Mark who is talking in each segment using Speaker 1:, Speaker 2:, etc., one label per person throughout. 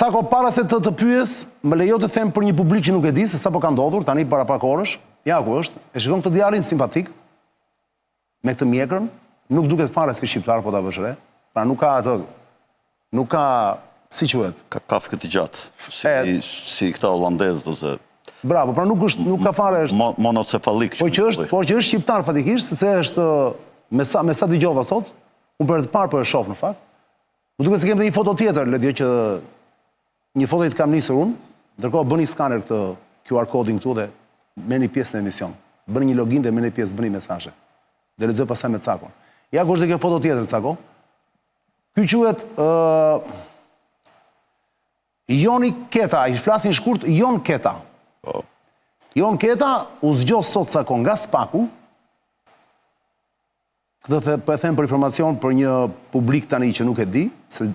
Speaker 1: Cako, para se të pyes, më lejo të them për një publik që nuk e di se sa po ka ndodhur, tani para pak orësh, ja ku është, e shikon këtë djalin simpatik, me këtë mjekrën, nuk duket fare si shqiptar, po ta vësh re, pra nuk ka atë, nuk ka, si quhet?
Speaker 2: Ka kafkë të gjatë, si këta holandezët ose...
Speaker 1: Bravo, pra nuk ka fare është...
Speaker 2: Monocefalik.
Speaker 1: Po që është shqiptar fatikisht, sepse është, me sa dëgjova sot, unë për të parë për e shoh në fakt, më duket se kem dhe një foto tjetër, le dje që një foto i të kam nisër unë, ndërkohë bëni skaner këtë QR coding këtu dhe merrni pjesë në emision. Bëni një login dhe merrni pjesë, bëni mesazhe. Dhe lexoj pastaj me Cakon. Ja ku është dhe kjo foto tjetër, Cako. Ky quhet Joni Keta, i flasin shkurt Jon Keta. Jon Keta u zgjoh sot, Cako, nga Spaku. Këtë po e them për informacion për një publik tani që nuk e di, se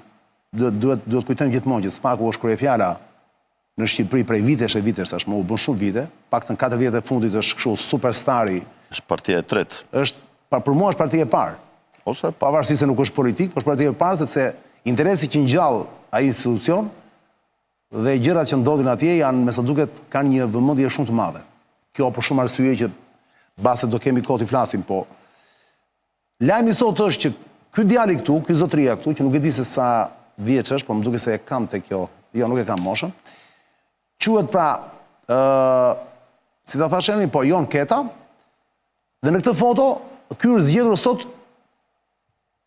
Speaker 1: duhet kujtojmë gjithmonë që Spaku është kryefjala në Shqipëri prej vitesh tashmë, u bën shumë vite, paktën 4 vjet e fundit është kështu superstari.
Speaker 2: Është partia e tretë.
Speaker 1: Për mua është partia e parë.
Speaker 2: Ose
Speaker 1: pavarësisht se nuk është politik, por është partia e parë sepse interesi që ngjall ai institucion dhe gjërat që ndodhin atje janë, me sa duket, kanë një vëmendje shumë të madhe. Kjo për shumë arsye që base do kemi kohë të flasim, po lajmi sot është që ky djali këtu, ky zotëria këtu, që nuk e di se sa vjeç është, po më duket se e kam te kjo, jo nuk e kam moshën. Quhet pra, si ta thash emrin, po Jon Keta. Dhe në këtë foto, ky është zgjedhur sot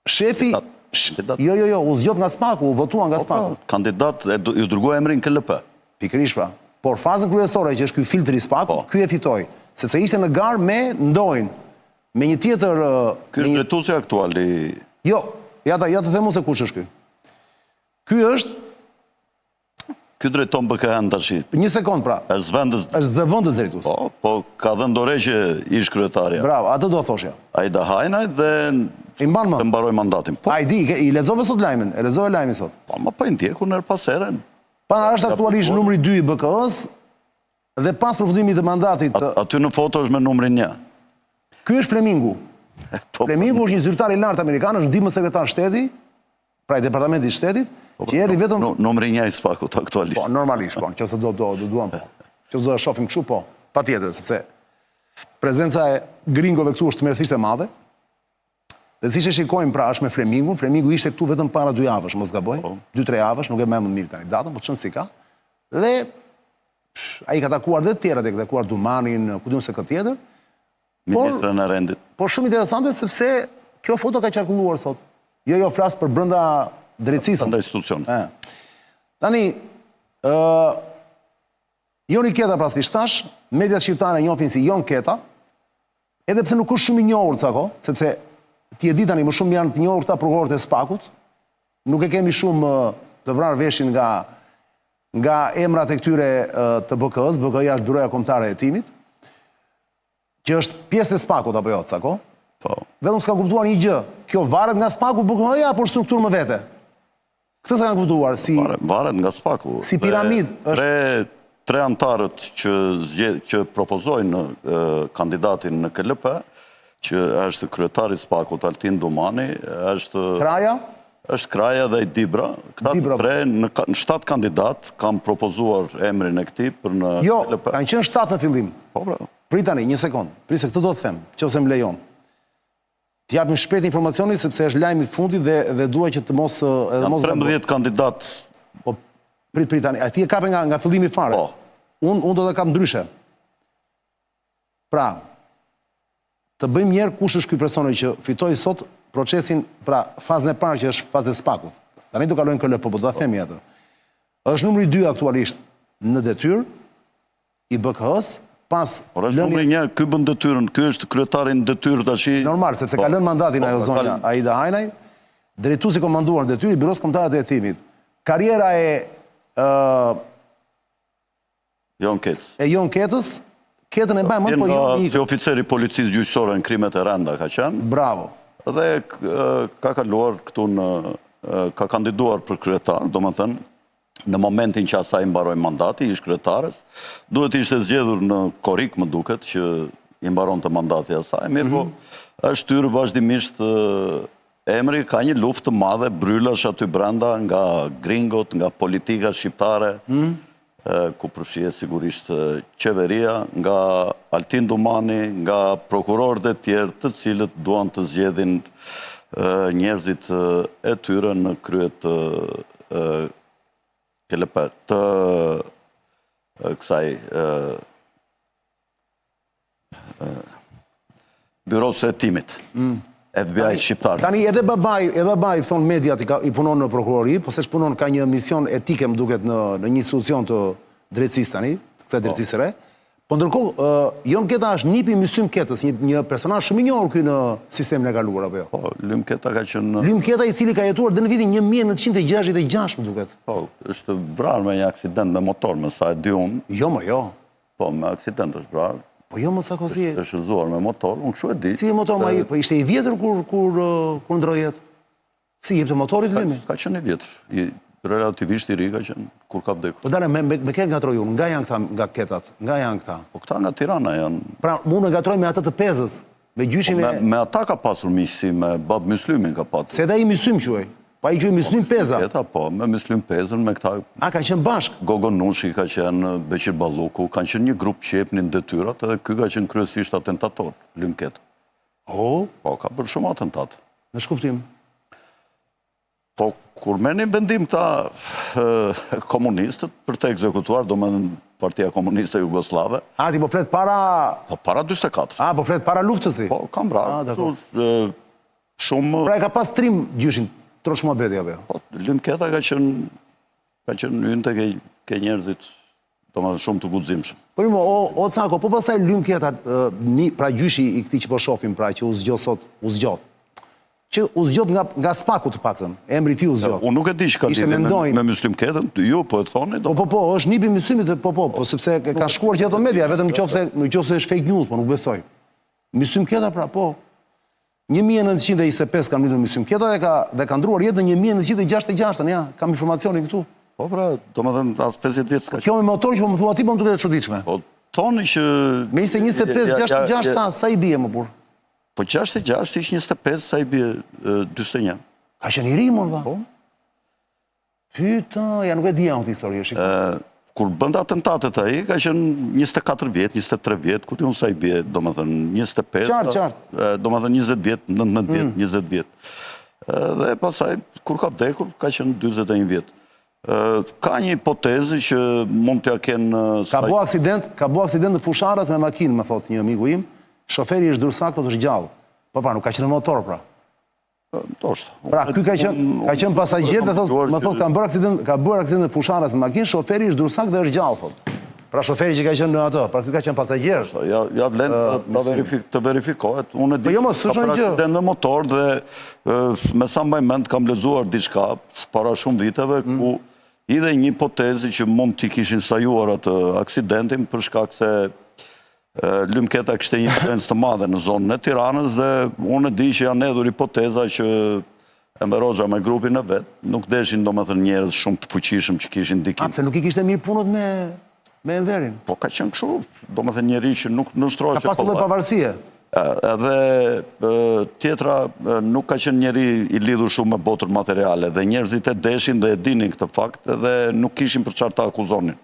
Speaker 1: shefi, jo, u zgjodh nga Spaku, u votua nga Spaku.
Speaker 2: Kandidat ju dërgoi emrin KLP.
Speaker 1: Pikërisht pra. Por fazën kryesore që është ky filtri i Spaku, ky e fitoi, sepse ishte në garë me Ndojin, me një tjetër.
Speaker 2: Ky është drejtuesi aktual i...
Speaker 1: Jo, ja të them se kush është ky. Ky është...
Speaker 2: Ky drejton BKN tash.
Speaker 1: Një sekond pra. Është zëvendës drejtues.
Speaker 2: Po ka dhënë dorë që ish kryetarja.
Speaker 1: Bravo, atë do thoshja.
Speaker 2: Ai da hajnaj dhe të mbaroj mandatin.
Speaker 1: Ai di, i lexove sot lajmin, e lexove lajmin sot.
Speaker 2: Po i ndjekur her pas here.
Speaker 1: Është aktualisht numri 2 i BK-s dhe pas përfundimit të mandatit.
Speaker 2: Aty në foto është me numrin 1.
Speaker 1: Ky është Flemingu. Flemingu është një zyrtar i lartë amerikan, është ndihmë sekretar shteti, pra i departamentit shtetit, që erdhi vetëm...
Speaker 2: Numri 1 i Spakut aktualisht.
Speaker 1: Po, normalisht, po, nëse do duam, po. Nëse do e shohim kështu, po, patjetër, sepse prezenca e gringove këtu është tmerrsisht e madhe. Dhe siç e shikojmë, pra, është me Flemingun. Flemingu ishte këtu vetëm para 2 javësh, mos gaboj. 2-3 javësh, nuk e më mirë tani datën, po çon si ka. Dhe ai ka takuar dhe të tjerat, e ka takuar Dumanin, ku diun se këtë tjetër.
Speaker 2: Ministrën e rendit.
Speaker 1: Por shumë interesante sepse kjo foto ka qarkulluar sot. Jo, flas për brenda drejtësisë.
Speaker 2: Brenda institucion.
Speaker 1: Tani, Joni Keta, pra si thash, mediat shqiptare njohin si Jon Keta, edhe pse nuk është shumë i njohur, Cako, sepse ti e di tani më shumë janë të njohur këta prokurorët e Spakut, nuk e kemi shumë të vrarë veshin nga emrat e këtyre të BK-s, BK-ja është Byroja Kombëtare e Hetimit, që është pjesë e Spakut apo jo, Cako?
Speaker 2: Po.
Speaker 1: Vetëm s'ka kuptuar një gjë. Kjo varet nga Spaku BK-ja apo strukturë më vete? Këtë s'ka kuptuar si...
Speaker 2: Varet nga Spaku.
Speaker 1: Si piramid
Speaker 2: është... Tre antarët që propozojnë kandidatin në KLP, që është kryetari i Spakut, Altin Dumani, është...
Speaker 1: Kraja?
Speaker 2: Është Kraja dhe i Dibra. Këta të tre, në 7 kandidat, kam propozuar emrin e këtij për në KLP.
Speaker 1: Jo, kanë qenë 7 në fillim.
Speaker 2: Po, bra.
Speaker 1: Pritani, një sekund. Prisë, këtë do të them, nëse më lejon. Të japim shpejt informacionin, sepse është lajmi i fundit dhe dua që të mos...
Speaker 2: Janë 13 kandidat.
Speaker 1: Po, pritani, a ti e kape nga fillimi fare?
Speaker 2: Po.
Speaker 1: Unë do të kam ndryshe. Pra, të bëjmë njerë kush është ky personi që fitoi sot procesin, pra fazën e parë që është fazë e Spakut. Tani do kalojnë KLP, po do ta themi atë. Është numri 2 aktualisht në detyrë i BK-s, pas
Speaker 2: por është numri 1, ky bën detyrën, ky është kryetari në detyrë tash.
Speaker 1: Normal, sepse ka lënë mandatin ajo zonja Aida Hajnaj, drejtuesi komanduar në detyrë i Byros Kombëtare të Hetimit. Karriera e
Speaker 2: Jon Ketës.
Speaker 1: E Jon Ketës, Ketën e mbaj më po jo
Speaker 2: si oficer i policisë gjyqësore në krimet e rënda ka qenë.
Speaker 1: Bravo.
Speaker 2: Dhe ka kaluar këtu në ka kandiduar për kryetar, domethënë në momentin që asaj mbaroi mandati, ish kryetarës, duhet ishte zgjedhur në korrik, më duket, që i mbaronte mandati asaj, mirë po, është tyrë vazhdimisht emri, ka një luftë të madhe, brylash aty brenda nga gringot, nga politika shqiptare, ku përfshihet sigurisht qeveria, nga Altin Dumani, nga prokurorët e tjerë, të cilët duan të zgjedhin njerëzit e tyre në kryet të kësaj byrosë e timit, FBI shqiptar.
Speaker 1: Tani edhe babai, thonë mediat, i punon në prokurori, po se shpunon ka një mision etike, më duket, në një institucion të drejtësisë tani, kësaj drejtësisë re. Po ndërkohë, Jon Keta është nipi Mysym Ketës, një personazh shumë i njohur këy në sistemin e kaluar apo jo?
Speaker 2: Po, Lym Keta ka qenë...
Speaker 1: Lym Keta, i cili ka jetuar dhe në vitin 1966, më duket.
Speaker 2: Po, është vrarë me një aksident me motor, me sa e di unë.
Speaker 1: Jo, më jo.
Speaker 2: Po, me aksident është vrarë.
Speaker 1: Po jo, më sa kosi e...
Speaker 2: është shëzuar me motor, unë kështu e di.
Speaker 1: Si e motor ma i? Po ishte i vjetër kur ndroi jetë? Si jepte motorit Lymi?
Speaker 2: Ka qenë i vjetër. Relativisht i ri ka qenë kur ka vdekur.
Speaker 1: Po dale, me ke ngatroj unë, nga janë këta nga Ketat, nga janë këta?
Speaker 2: Po këta nga Tirana janë.
Speaker 1: Pra, mu në ngatroj me atë të Pezës, me gjyshin e...
Speaker 2: Me ata ka pasur miqësi, me Bab Myslymin ka pasur.
Speaker 1: Se da i Mysym quaj, pa i quaj Myslym Peza.
Speaker 2: Keta, po, me Myslym Pezën, me këta...
Speaker 1: A, ka qenë bashk?
Speaker 2: Gogo Nushi ka qenë, Beqir Balluku, kanë qenë një grup që jepnin detyrat, edhe ky ka qenë kryesisht atentator, Lym Keta.
Speaker 1: O?
Speaker 2: Po, ka bërë shumë atentat.
Speaker 1: Në shkuptim?
Speaker 2: Po, kur merrnin vendim ta komunistët për të ekzekutuar, do me Partia Komuniste Jugoslave.
Speaker 1: A, ti po flet para...
Speaker 2: Po, para 24.
Speaker 1: A, po flet para luftës ti?
Speaker 2: Po, kam bra. Shumë...
Speaker 1: Pra e ka pas trim gjyshin, trosh më bedi, apo jo?
Speaker 2: Po, Lym Keta ka qenë ynë të ke njerëzit, do me shumë të guximshëm.
Speaker 1: Po imo, o Cako, po pastaj Lym Keta, pra gjyshi i këtij që po shohim, pra që u zgjodh sot, që u zgjodh nga Spaku të paktën, emri i tij u zgjodh.
Speaker 2: Unë nuk e di që ka lidhje me Mysym Ketën, ju po e thoni.
Speaker 1: Po, është nipi Mysymit, po, sepse ka shkuar që ato media, vetëm nëse është fake news, po nuk besoj. Mysym Keta, pra, po. 1925 kam lidhur Mysym Keta dhe ka ndruar jetën në 1966, ja, kam informacionin këtu.
Speaker 2: Po, pra, do më thënë as 50 vjetë s'ka që.
Speaker 1: Kjo me motor që po më thua ti, po më duket e çuditshme.
Speaker 2: Po, toni që...
Speaker 1: Me ishte 25-66, sa i bie më burr?
Speaker 2: Po 66, ishë 25, sa i bie 21.
Speaker 1: Ka qenë i ri, mor, va?
Speaker 2: Po.
Speaker 1: Pyta, ja nuk e di janë këtë histori, shikoj.
Speaker 2: Kur bënda atentatet ai, ka qenë 24 vjetë, 23 vjetë, ku ti unë sa i bie, do më thënë 25, do më thënë 20 vjetë, 19 vjetë, 20 vjetë. Dhe pasaj, kur ka vdekur, ka qenë 21 vjetë. Ka një hipotezë që mund t'ja kenë...
Speaker 1: Ka bu aksident në fusharës me makinë, më thot një amiku im, shoferi është dursakt, është gjallë. Po pra, nuk ka qenë në motor, pra. Pra, ky ka qenë pasagjer dhe më thot, ka bërë aksident në fusharës me makinë, shoferi është dursakt dhe është gjallë, thot. Pra, shoferi që ka qenë në ato, pra, ky ka qenë pasagjer.
Speaker 2: Ja vlen të verifikohet. Unë e di ka për aksident në motor dhe me sa mbaj mend kam lexuar diçka para shumë viteve, ku idhe një hipotezë që mund t'i kishin sajuar atë aksidentin për shkak se Lym Keta kishte një influencë të madhe në zonën e Tiranës dhe unë e di që janë edhur hipoteza që Enver Hoxha me grupin e vet nuk deshin domethënë njerëz shumë të fuqishëm që kishin ndikim.
Speaker 1: Pse nuk i kishte mirë punët me Enverin?
Speaker 2: Po ka qenë kështu, domethënë njeri që nuk shtrohet.
Speaker 1: Ka pasur pavarësie.
Speaker 2: Edhe tjetra nuk ka qenë njeri i lidhur shumë me botër materiale dhe njerëzit e deshin dhe e dinin këtë fakt dhe nuk kishin për çfarë ta akuzonin.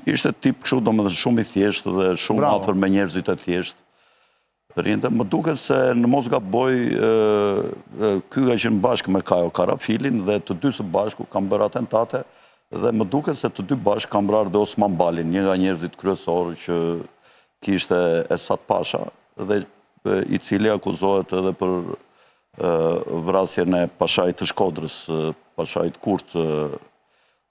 Speaker 2: Ishte tip kështu domethënë shumë i thjeshtë dhe shumë afër me njerëzit e thjeshtë. Rinte, më duket se në mos gaboj ky ka qenë bashkë me Kajo Karafilin dhe të dy së bashku kanë bërë atentate dhe më duket se të dy bashkë kanë vrarë dhe Osman Balin, një nga njerëzit kryesorë që kishte Esat Pasha dhe i cili akuzohet edhe për vrasjen e Pashait të Shkodrës, Pashait Kurt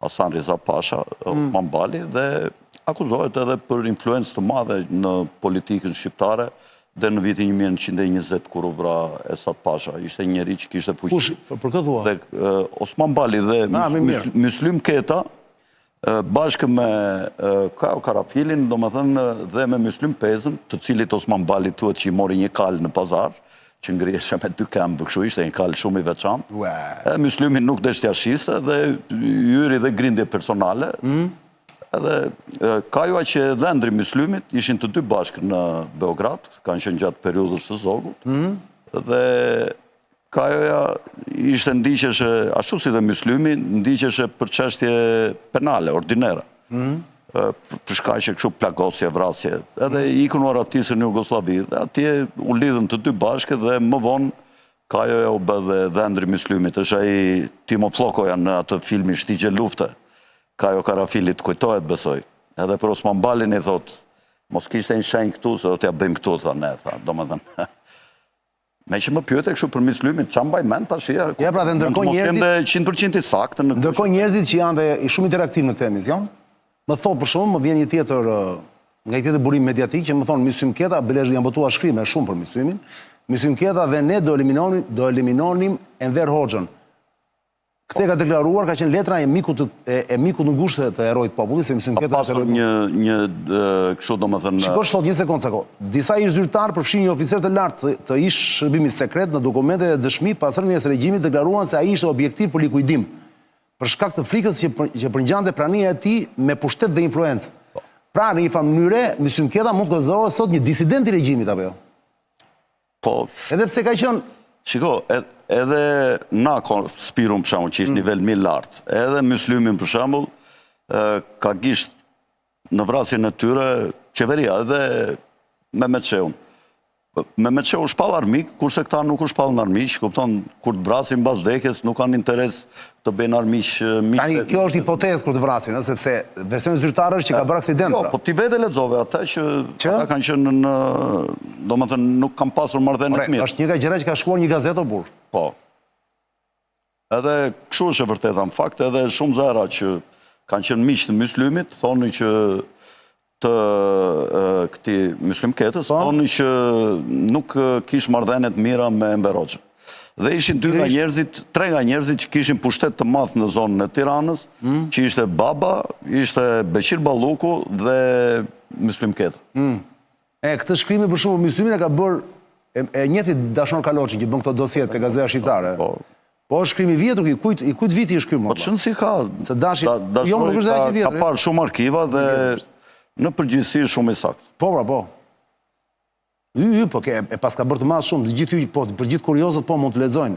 Speaker 2: Hasan Riza Pasha, Osman Bali, dhe akuzohet edhe për influencë të madhe në politikën shqiptare dhe në vitin 1920 kur u vra Esat Pasha. Ishte njeri që kishte fuqi.
Speaker 1: Kush? Për këtë thua?
Speaker 2: Osman Bali dhe Mysym Keta bashkë me Kajo Karafilin, do më thënë dhe me Mysym Pezën, të cilit Osman Bali thuhet që i mori një kalë në pazar, që ngriheshe me 2 këmbë, kështu ishte një kalë shumë i veçantë.
Speaker 1: Ue.
Speaker 2: Myslumi nuk deshte jashiste dhe yri dhe grindje personale. Edhe Kajoa që dhe Endri Myslumit ishin të 2 bashkë në Beograd, kanë qenë gjatë periudhës së zogut. Dhe Kajoja ishte ndiqeshe, ashtu si dhe Myslumi, ndiqeshe për çështje penale, ordinere. Për shkaq që kështu plagosje, vrasje. Edhe ikën u aratisën në Jugosllavi, dhe atje u lidhën të 2 bashkë dhe më vonë Kajoja u bë dhe Endri Myslumit. Është ai Timo Flokoja në atë filmin Shtigje lufte. Kajo Karafilit kujtohet, besoj. Edhe për Osman Balin i thot, mos kishte një shenjë këtu, se do t'ja bëjmë këtu, tha ne, tha, do më thënë. Me që më pyete kështu për Myslumin, qa mbaj mend tash?
Speaker 1: Ja, pra, dhe ndërkohë njerëzit...
Speaker 2: Mund të mos 100% i saktë në...
Speaker 1: Ndërkohë njerëzit që janë dhe shumë interaktiv në këtë emision, më thonë për shumë, më vjen një tjetër, nga një tjetër burim mediatik, që më thonë Myslim Keta, Belezhë janë botuar shkrime shumë për Myslimin, Myslim Keta dhe ne do eliminonim Enver Hoxhën. Këtë ka deklaruar, ka qenë letra e mikut në ngushtë të herojt popullit, se Myslim Keta...
Speaker 2: Ka pasur një kështu do më thënë...
Speaker 1: Shikosh thot, një sekundë, Sako. Disa ish zyrtar përfshin një oficer të lartë të ish shërbimit sekret në dokumente dhe dëshmi pas rënies regjimit deklaruan se ai ishte objektiv për likuidim, për shkak të frikës që përngjante prania e tij me pushtet dhe influencë. Pra, në një farë mënyre, Myslim Keta mund të konsiderohet sot një disident i regjimit, apo jo?
Speaker 2: Po...
Speaker 1: Edhe pse ka qenë...
Speaker 2: Shiko, edhe na Spirum për shembull, që ishtë nivel më i lartë, edhe Myslimin për shembull, ka gisht në vrasjen e tyre qeveria, edhe Mehmet Sheun. Mehmet Sheu shpall armik, kurse këta nuk u shpallën armiq, kupton, kur të vrasin mbas vdekjes nuk kanë interes të bëjnë armiq.
Speaker 1: Tani kjo është hipotezë kur të vrasin, sepse versioni zyrtar është që ka bërë aksident.
Speaker 2: Jo, po ti vetë lexove atë që ata kanë qenë në, domethënë nuk kanë pasur marrëdhënie të mirë.
Speaker 1: Është një nga gjërat që ka shkruar një gazetë o burr.
Speaker 2: Po. Edhe kështu është e vërtetë në fakt, edhe shumë zëra që kanë qenë miq të Myslumit, thonë që të këti Myslim Ketës, thonë që nuk kish marrëdhënie të mira me Enver Hoxhën. Dhe ishin 3 nga njerëzit që kishin pushtet të madh në zonën e Tiranës, që ishte Baba, ishte Beqir Balluku dhe Myslim Keta.
Speaker 1: Këtë shkrimi për shumë Myslimin e ka bërë e njëti Dashnor Kaloçi që bën këto dosjet te Gazeta Shqiptare. Po shkrimi vjetër, i kujt viti është ky më?
Speaker 2: Po çon si ka?
Speaker 1: Se Dashi, jo nuk është ai vjetër.
Speaker 2: Ka parë shumë arkiva dhe në përgjithësi shumë i saktë.
Speaker 1: Po, po. Po e pas ka bërë të madh shumë, për gjithë kuriozët po mund të lexojnë.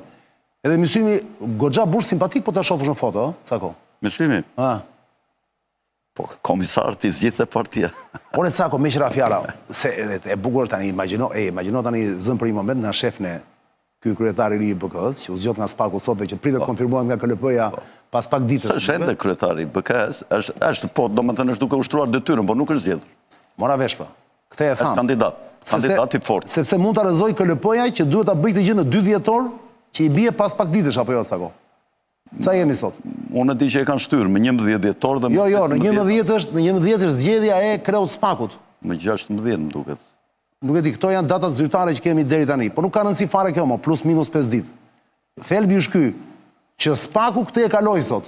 Speaker 1: Edhe Myslimi goxha burr simpatik po ta shohësh në foto, Cako.
Speaker 2: Myslimi? Po komisar ti zgjidhte partia.
Speaker 1: Ore Cako, më qira fjala, se e bukur tani imagjino tani zën për një moment na shefin e ky kryetari i ri i BK-s, që u zgjot nga Spaku sot dhe që pritet konfirmohet nga KLP-ja pas pak ditësh.
Speaker 2: Është ende kryetari i BK-s, është po, domethënë është duke ushtruar detyrën, por nuk është zgjedhur.
Speaker 1: Mora vesh pra. Këtë e tham.
Speaker 2: Kandidat i fortë.
Speaker 1: Sepse mund ta rrezoj KLP-ja që duhet ta bëjë këtë gjë në 2 dhjetor, që i bie pas pak ditësh apo jo Stako. Sa jemi sot?
Speaker 2: Unë di që e kanë shtyrë me 11 dhjetor dhe
Speaker 1: Jo, në 11 është zgjedhja e kreut Spakut.
Speaker 2: Me 16 më duket.
Speaker 1: Nuk e di, këto janë datat zyrtare që kemi deri tani, po nuk ka rëndësi fare kjo, plus minus 5 ditë. Thelbi është ky, që Spaku këtë e kaloi sot.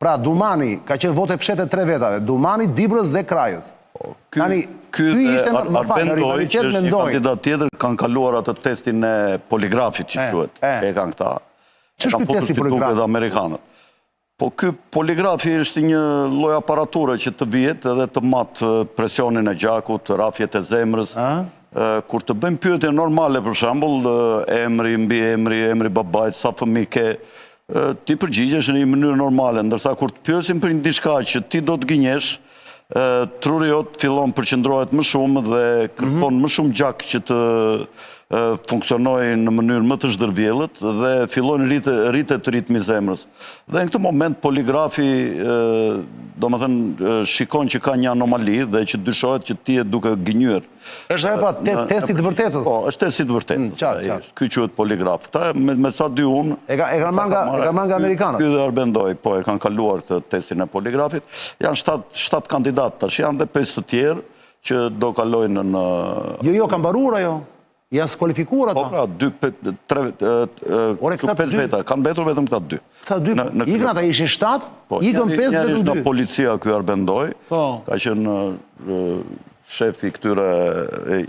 Speaker 1: Pra Dumani ka qenë vote fshete 3 vetave, Dumani, Dibrës dhe Krajës. Tani ky ishte në
Speaker 2: Arbendoj, që është një kandidat tjetër, kanë kaluar atë testin e poligrafit që quhet. E kanë këta.
Speaker 1: Ç'është ky testi poligrafit?
Speaker 2: Dhe amerikanët. Po ky poligrafi është një lloj aparature që të vihet edhe të mat presionin e gjakut, rrafjet e zemrës. Kur të bëjmë pyetje normale, për shembull, emri, mbi emri babait, sa fëmijë ke, ti përgjigjesh në një mënyrë normale, ndërsa kur të pyesim për një diçka që ti do të gënjesh, truri jot fillon përqendrohet më shumë dhe kërkon më shumë gjak që të funksionojë në mënyrë më të zhdërvjellët dhe fillojnë rritet ritmi i zemrës. Dhe në këtë moment poligrafi, domethënë shikon që ka një anomali dhe që dyshohet që ti je duke gënjur.
Speaker 1: Është ajo pa testi të vërtetës.
Speaker 2: Po, është testi i vërtetës. Ky quhet poligraf. Këta me sa di unë
Speaker 1: e kanë marrë nga amerikanët.
Speaker 2: Ky dhe Arbendoj, po e kanë kaluar këtë testin e poligrafit. Janë 7 kandidatë tash, janë dhe 5 të tjerë që do kalojnë në
Speaker 1: Jo, kanë mbaruar ajo. Ja skualifikuar ata.
Speaker 2: Po pra, 5 veta, kanë mbetur vetëm këta 2.
Speaker 1: Këta 2, ikën ata ishin 7, ikën 5 vetëm 2.
Speaker 2: Njëri është nga policia ky Arbendoj, ka qenë shefi këtyre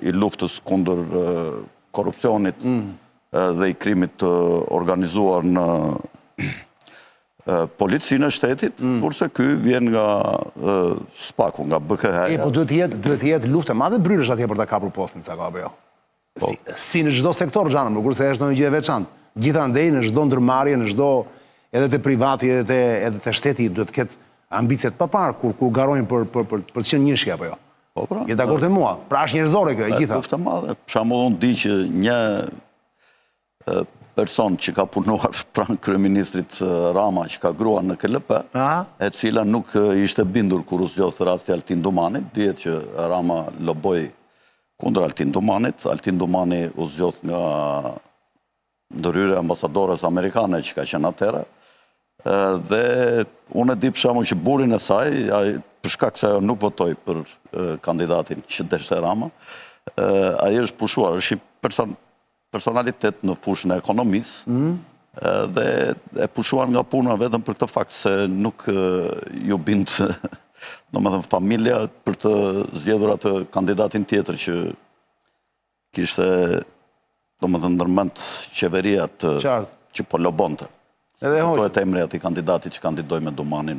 Speaker 2: i luftës kundër korrupsionit dhe i krimit të organizuar në policinë e shtetit, kurse ky vjen nga SPAK-u, nga BKH-ja.
Speaker 1: Po duhet të jetë luftë e madhe bryrësh atje për ta kapur postin, sa ka apo jo? Si në çdo sektor, Xhanëm, nuk kurse është ndonjë gjë e veçantë. Gjithandej në çdo ndërmarrje, në çdo edhe te privati edhe te shteti duhet të ketë ambicet pa parë kur garojnë për të qenë njëshki apo jo.
Speaker 2: Po pra.
Speaker 1: Je dakord me mua? Pra është njerëzore kjo e gjitha.
Speaker 2: Luftë e madhe. Për shembull, unë di që një person që ka punuar pranë kryeministrit Rama, që ka grua në KLP, e cila nuk ishte bindur kur u zgjodh rasti Altin Dumanit, dihet që Rama loboi kundër Altin Dumanit. Altin Dumani u zgjodh nga ndërhyrja e ambasadores amerikane që ka qenë atëherë. Dhe unë e di për shembull që burrin e saj, për shkak se ajo nuk votoi për kandidatin që deshte Rama, ai është pushuar, është i personalitet në fushën e ekonomisë, dhe e pushuar nga puna vetëm për këtë fakt se nuk ju bind domethënë familja për të zgjedhur atë kandidatin tjetër që kishte domethënë ndërmend qeveria që po lobonte.
Speaker 1: Edhe hoj.
Speaker 2: Po e emri atij kandidati që kandidoi me Dumanin.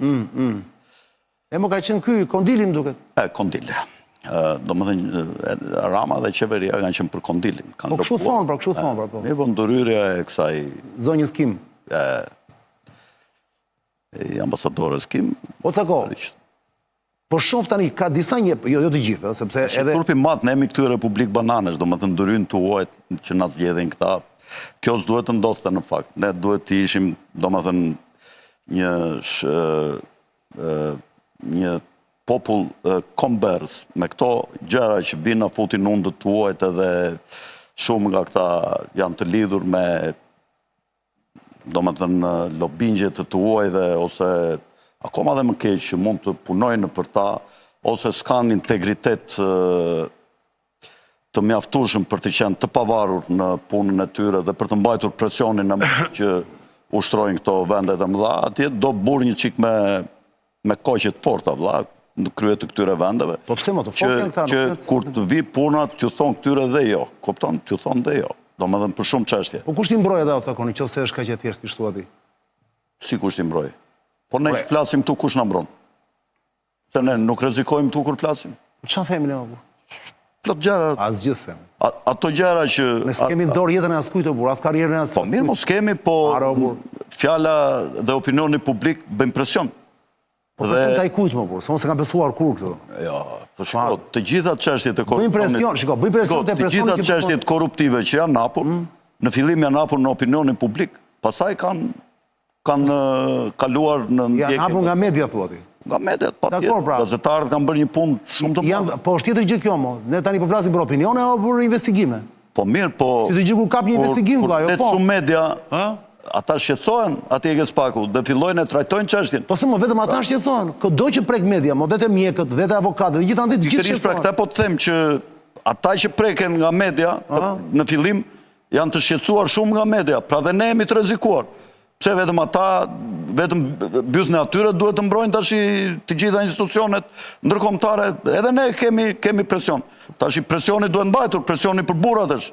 Speaker 1: E më ka qenë ky Kondili më duket.
Speaker 2: Kondili. Domethënë Rama dhe qeveria kanë qenë për Kondilin.
Speaker 1: Po kështu thonë, po.
Speaker 2: Po ndërhyrja e kësaj
Speaker 1: zonjës Kim.
Speaker 2: E ambasadores Kim.
Speaker 1: O cako. Po shoh tani ka disa jo të gjitha, sepse edhe
Speaker 2: grupi madh ne jemi këtu Republik Bananesh, domethënë ndryrin tuajt që na zgjedhin këta. Kjo s'duhet të ndodhte në fakt. Ne duhet të ishim domethënë një popull kombers me këto gjëra që vinë na futin undët tuajt, edhe shumë nga këta janë të lidhur me domethënë lobingje të tuajve ose akoma dhe më keq që mund të punojnë për ta, ose s'kan integritet të mjaftueshëm për të qenë të pavarur në punën e tyre dhe për të mbajtur presionin në mënyrë që ushtrojnë këto vendet e mëdha, atje do burr një çik me koqe të forta vëlla në krye të këtyre vendeve.
Speaker 1: Po pse më të fortë janë këta?
Speaker 2: Që kur të vi puna t'ju thon këtyre dhe jo, kupton? T'ju thon dhe jo. Domethënë për shumë çështje.
Speaker 1: Po kush ti mbroj atë thakon, nëse është kaq e thjeshtë kështu aty?
Speaker 2: Si kush ti mbroj? Po ne flasim këtu kush na mbron. Se ne nuk rrezikojmë këtu kur flasim.
Speaker 1: Çfarë themi ne apo?
Speaker 2: Plot gjëra.
Speaker 1: Asgjë them.
Speaker 2: Ato gjëra që
Speaker 1: ne s'kemi dorë jetën e askujt apo as karrierën e askujt.
Speaker 2: Po mirë, mos kemi, po fjala dhe opinioni publik bëjnë presion.
Speaker 1: Po presion taj kujt më burr, se kam besuar kur këtu.
Speaker 2: Jo, po shiko, të gjitha çështjet e korrupsionit.
Speaker 1: Bëjnë presion, shiko, bëjnë presion te personi
Speaker 2: që të gjitha çështjet korruptive që janë hapur, në fillim janë hapur në opinionin publik, pastaj kanë kaluar në ndjekje.
Speaker 1: Janë hapur nga media thua ti.
Speaker 2: Nga mediat, patjetër. Gazetarët kanë bërë një punë shumë të madhe.
Speaker 1: Po është tjetër gjë kjo mo. Ne tani po flasim për opinione apo për investigime?
Speaker 2: Po mirë, po.
Speaker 1: Si të gjë kur kap një investigim vëlla, jo po.
Speaker 2: Shumë media, ata shqetësohen atje ke SPAK-u dhe fillojnë e trajtojnë çështjen.
Speaker 1: Po se më vetëm ata shqetësohen. Çdo që prek media, mo vetë mjekët, vetë avokatët, gjithandaj të gjithë shqetësohen.
Speaker 2: Pra këtë po të them që ata që preken nga media në fillim janë të shqetësuar shumë nga media, pra dhe ne jemi të rrezikuar. Pse vetëm ata, vetëm bythën e atyre duhet të mbrojnë tash të gjitha institucionet ndërkombëtare, edhe ne kemi presion. Tash presioni duhet mbajtur, presioni për burrat është.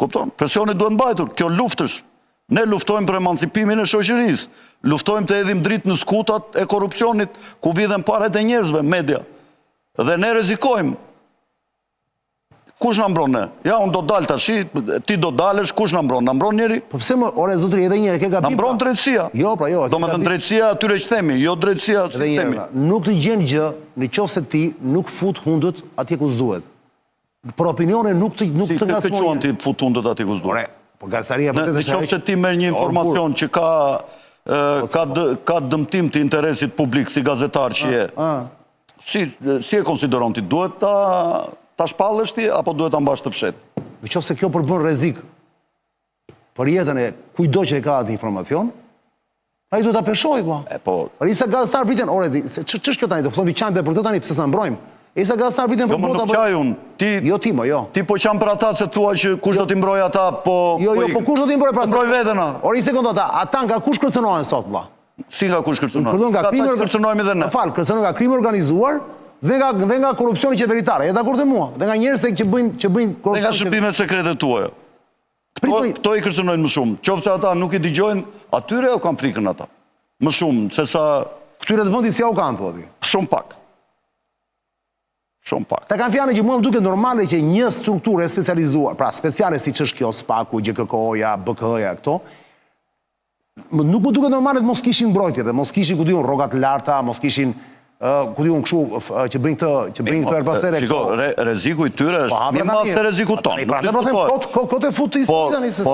Speaker 2: Kupton? Presioni duhet mbajtur, kjo luftësh. Ne luftojmë për emancipimin e shoqërisë, luftojmë të hedhim dritë në skutat e korrupsionit ku vidhen parat e njerëzve, media. Dhe ne rrezikojmë. Kush na mbron ne? Ja, unë do dal tash, ti do dalësh, kush na mbron? Na mbron njëri?
Speaker 1: Po pse më, ore zotëri, edhe njëri ke gabim.
Speaker 2: Na mbron drejtësia.
Speaker 1: Jo, pra jo.
Speaker 2: Domethënë drejtësia atyre që themi, jo drejtësia që themi.
Speaker 1: Nuk të gjen gjë nëse ti nuk fut hundët atje ku s'duhet. Për opinione nuk të ngasmon.
Speaker 2: Si quan ti fut hundët atje ku s'duhet?
Speaker 1: Ore, po gazetarija po
Speaker 2: të nëse ti merr një informacion që ka dëmtim të interesit publik si gazetar që je. Si e konsideron ti? Duhet ta shpallësh ti, apo duhet ta mbash të fshet?
Speaker 1: Nëse kjo përbën rrezik për jetën e kujdo që e ka atë informacion, ai duhet ta peshojë valla.
Speaker 2: Po.
Speaker 1: Por isa gazetar pritën, ore, ç'është kjo tani, do fillojmë qajmë për këtë tani, pse sa mbrojmë? Isa gazetar pritën për
Speaker 2: bota. Jo, nuk qaj unë.
Speaker 1: Jo ti, jo.
Speaker 2: Ti po qam për ata se thua që kush do t'i mbrojë ata, po.
Speaker 1: Jo, po kush do t'i mbrojë pastaj?
Speaker 2: Mbroj veten.
Speaker 1: Ore, një sekondë ata nga kush kërcënohen sot valla?
Speaker 2: Si nga kush kërcënohen?
Speaker 1: Nga krimi
Speaker 2: kërcënohemi edhe ne.
Speaker 1: Fal, kërcënohen nga krimi organizuar dhe nga korrupsioni qeveritar. Je dakord me mua? Dhe nga njerëz që bëjnë korrupsion.
Speaker 2: Dhe nga shërbimet sekrete tuaja. Kto i kërcënojnë më shumë? Qoftë ata nuk i dëgjojnë, atyre o kanë frikën ata. Më shumë, se sa...
Speaker 1: Këtyre të vendit si au kanë, po,
Speaker 2: Shumë pak. Shumë pak.
Speaker 1: Ta kanë fjane që mua më duke normale që një strukturë e specializuar, pra speciale si që është kjo, SPAK-u, GKK-ja, BK-ja, këto, nuk më duke normale të mos kishin mbrojtje, dhe mos kishin, ku diun, rrogat larta, mos kishin, ku diun, këshu, që bëjnë këto erbasere.
Speaker 2: Shiko, reziku i tyre është mi madh se reziku tonë.
Speaker 1: Pra, ne po them, kote fut të istë tani, se...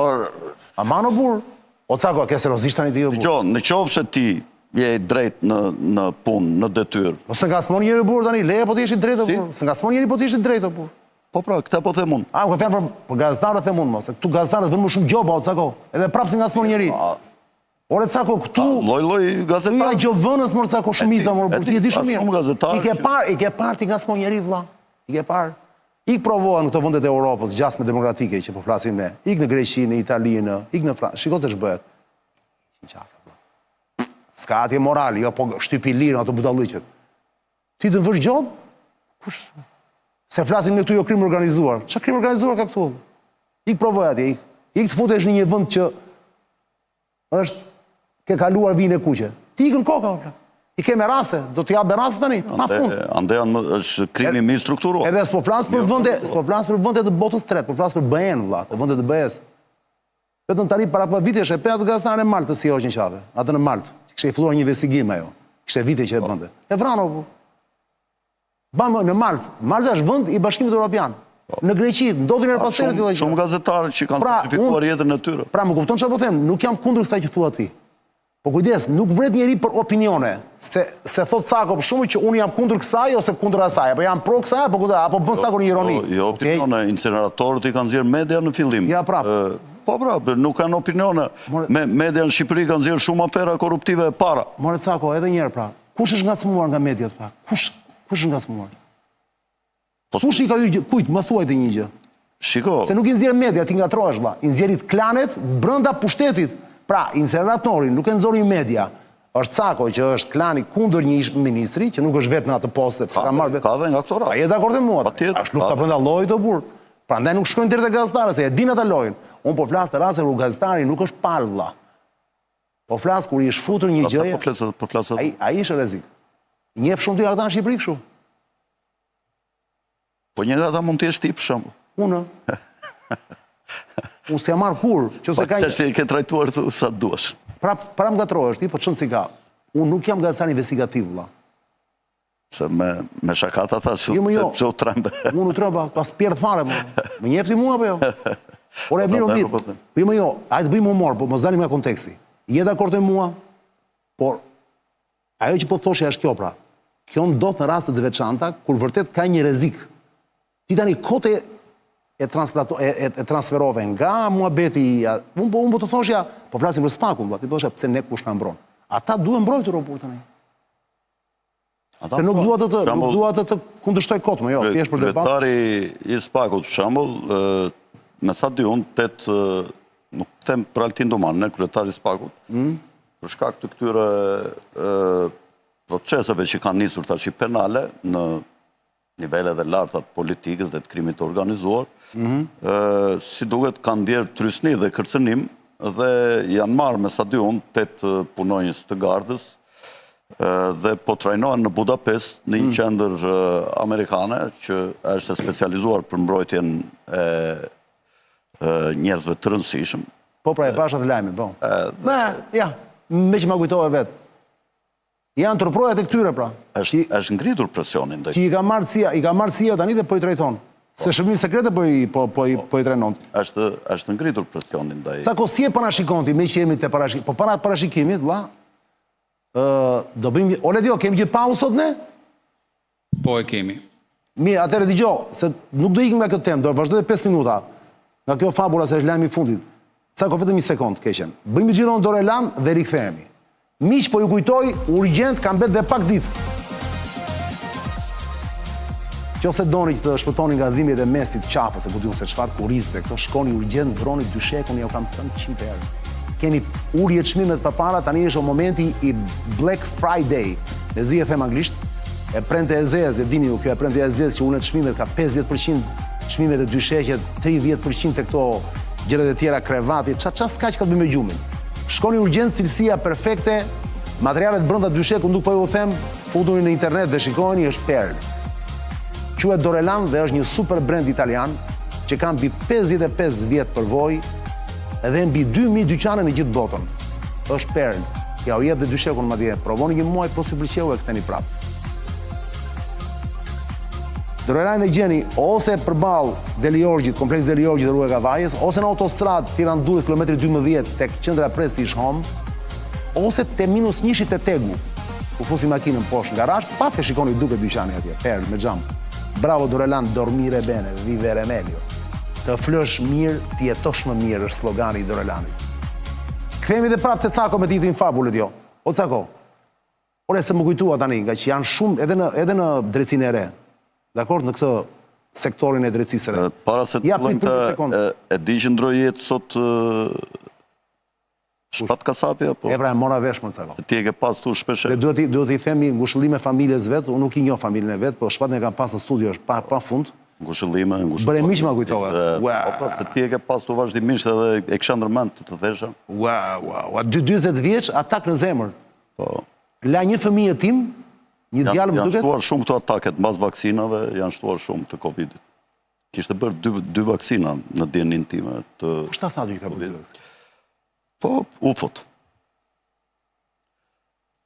Speaker 1: A mano burë? O cako, ke seriozisht tani ti jo burë?
Speaker 2: Shiko, në qovë se ti je drejt në punë, në detyrë.
Speaker 1: Po se nga smon njëri burë tani, leje po të ishit drejt o burë. Se nga smon njëri po të ishit drejt o burë.
Speaker 2: Po pra, këta po them unë.
Speaker 1: A, ku fjanë për gazetarët them unë, mos. Këtu gazetarët vënë më shumë gjoba, o cako. Edhe prapë si nga smon njëri. Ore cako, këtu...
Speaker 2: Loj gazetarë.
Speaker 1: Këja gjovënës, mor cako, shumica, mor burë. Ti e di shumë mirë. I ke parë ti nga smon njëri, vla. I ke parë. Ik provohen këto vendet e Europës, gjasme demokratike që po flasim ne. Ik në Greqi, në Itali, ik në Francë. Shiko se ç'bëhet. S'ka atje morali, jo po shtypi lirë ato budalliqet. Ti të vësh gjobë? Kush? Se flasin me këtu jo krim organizuar. Ç'a krim organizuar ka këtu? Ik provoj atje, ik. Ik të futesh në një vend që është ke kaluar vinë e kuqe. Ti ikën koka, I keme raste, do t'i japë raste tani, ma fund.
Speaker 2: Ande është krimi mi strukturuar.
Speaker 1: Edhe s'po flasë për vënde të botës tretë, po flasë për BN, vlla, të vënde të BS. Vetëm tani para për vitesh e petë gazetare në Maltë të si hoqin qafe, atë në Maltë, që kështë e filluar një investigim ajo, kështë e vite që e bënde. E vrano, po. Bamë në Maltë, Maltë është vënd i Bashkimit Europian. Në Greqi, ndodhin e paserit i
Speaker 2: Shumë gazetarë që kanë sakrifikuar jetën e tyre.
Speaker 1: Pra, më kupton çfarë po them, nuk jam kundër kësaj që thua ti. Po kujdes, nuk vret njeri për opinione, se thot Sako shumë që unë jam kundër kësaj ose kundër asaj, apo jam pro kësaj, apo bën Sako një ironi.
Speaker 2: Jo, opinione, incineratorët I kanë zirë media në fillim.
Speaker 1: Ja, prap.
Speaker 2: Po, prap, nuk kanë opinione. Media në Shqipëri kanë zirë shumë afera korruptive e para.
Speaker 1: More Sako, edhe njerë, pra, kush është ngacmuar nga mediat, pra? Kush është ngacmuar? Kush I ka kujt, më thuaj të një gjë.
Speaker 2: Shiko.
Speaker 1: Se nuk I nxjerr media, ti ngatrohesh, vlla. I nxjerrit klanet brenda pushtetit. Pra, inseneratorin nuk e nxori media, është Cako që është klani kundër një ministri, që nuk është vetë në atë poste,
Speaker 2: ka dhe nga këto
Speaker 1: A je dakord me mua? Është lufta brenda llojit o burr. Prandaj nuk shkojnë deri te gazetarët, se e din ata lojën. Unë po flas të raste kur gazetari nuk është palë, vlla. Po flas kur I është futur një gjëje.
Speaker 2: Po flas.
Speaker 1: Ai është rrezik. Njeh shumë ty ata në Shqipëri kështu.
Speaker 2: Po një ata mund të jesh ti për shembull.
Speaker 1: Unë. Unë se marr kur, që se ka...
Speaker 2: Po ke trajtuar sa duash.
Speaker 1: Pra më gatrohesh ti, po çon si ka. Unë nuk jam gazetar investigativ, vlla.
Speaker 2: Se me shakata thash se u trembe.
Speaker 1: Unë u tremba, pas pjert fare, më njefti mua apo jo? Ore, mirë. Jo, hajde bëjmë humor, po mos dalim nga konteksti. Je dakord me mua? Por ajo që po thoshja është kjo, pra. Kjo ndodh në raste të veçanta kur vërtet ka një rrezik. Ti tani kote e transferove nga muhabeti, unë po të thoshja, po flasim për SPAK-un, ti po thoshja pse ne kush na mbron. Ata duhen mbrojtur por tani. Se nuk duat të kundërshtoj kot, më jo, thjesht për debat.
Speaker 2: Kryetari I SPAK-ut, për shembull, me sa di unë, nuk them për Altin Doman, ne kryetari I SPAK-ut, për shkak të këtyre proceseve që kanë nisur tash penale në nivelet e larta të politikës dhe të krimit të organizuar, si duket kanë ndjerë trysni dhe kërcënim dhe janë marrë me sa di unë 8 punonjës të gardës dhe po trajnohen në Budapest në një qendër amerikane që është specializuar për mbrojtjen e njerëzve të rëndësishëm.
Speaker 1: Po pra e pasha të lajmin, po. Me që ma kujtove vetë. Janë tërprojat e këtyre, pra.
Speaker 2: Është ngritur presionin.
Speaker 1: Që I ka marrë cia tani dhe po I trajton. Se shërbimi sekrete po I trajnon.
Speaker 2: Është ngritur presionin.
Speaker 1: Sa ko si e parashikonti, me që jemi të parashikimit, po para parashikimit, la, do bëjmë... Ole dio, kemi gjithë pauzë sot ne?
Speaker 3: Po e kemi.
Speaker 1: Mirë, atëre digjo, se nuk do ikim nga këtë temë, do vazhdoj 5 minuta, nga kjo fabula se është lajmi I fundit. Sa ko vetëm 1 sekond, keqen. Bëjmë gjiron Dorelan dhe rikthehemi. Miq po ju kujtoj, urgjent kam bet dhe pak ditë. Qose doni që të shpëtoni nga dhimbjet e mestit qafës, se ku diun se çfarë kurizte, këto shkoni urgjent, vroni dyshekun, ja u kam thënë 100 herë. Keni urje çmimet përpara, tani është momenti I Black Friday. Mezi e them anglisht, e prente e zezë, e dini ju, kjo e prente e zezë që unë çmimet ka 50%, çmimet e dysheket 30% te këto gjërat e tjera, krevati, ç'a s'ka që ka të bëjë me gjumin. Shkoni urgjent, cilësia perfekte, materialet brenda dysheku, nuk po ju them, futuni në internet dhe shikojeni, është perl. Quhet Dorelan dhe është një super brand italian që ka mbi 55 vjet përvojë edhe mbi 2000 dyqane në gjithë botën. Është perl. Ja u jep dhe dyshekun madje. Provoni një muaj, po si pëlqeu e ktheni prapë. Dorelan e gjeni ose përballë Deliorgjit, kompleks Deliorgjit dhe rruga Kavajës, ose në autostradë Tiranë-Durrës kilometri 12 tek qendra Prestige Home, ose te -1 te Tegu, ku fusi makinën poshtë në garazh, pa të shikoni duke dyqani atje, perl me xham. Bravo Dorelan, dormire bene, vive remedio. Të flësh mirë, të jetosh më mirë, është slogani i Dorelanit. Kthehemi dhe prapë te Cako me titullin Fabulet jo. O Cako. Ore se më kujtua tani, nga që janë shumë edhe në drejtsinë e re. Dakor, në këtë sektorin e drejtësisë së re.
Speaker 2: Para se të fillojmë të e di që ndroi jetë sot Shpat Kasapi apo?
Speaker 1: E pra e mora vesh më Cako.
Speaker 2: Ti e ke pas tu shpesh.
Speaker 1: Dhe duhet i themi ngushëllime familjes vet, unë nuk i njoh familjen e vet, po Shpatin e kam pas në studio është pa fund.
Speaker 2: Ngushëllime.
Speaker 1: Bëre miq ma kujtove.
Speaker 2: Po ti e ke pas tu vazhdimisht edhe e kisha ndërmend të thesha.
Speaker 1: Wow, 40 vjeç atak në zemër.
Speaker 2: Po.
Speaker 1: La një fëmijë tim, një djalë më duket.
Speaker 2: Janë shtuar shumë këto ataket mbas vaksinave, janë shtuar shumë të Covidit. Kishte bërë dy vaksina në dienin time të.
Speaker 1: Po çfarë tha ju ka bërë?
Speaker 2: Po, ufot.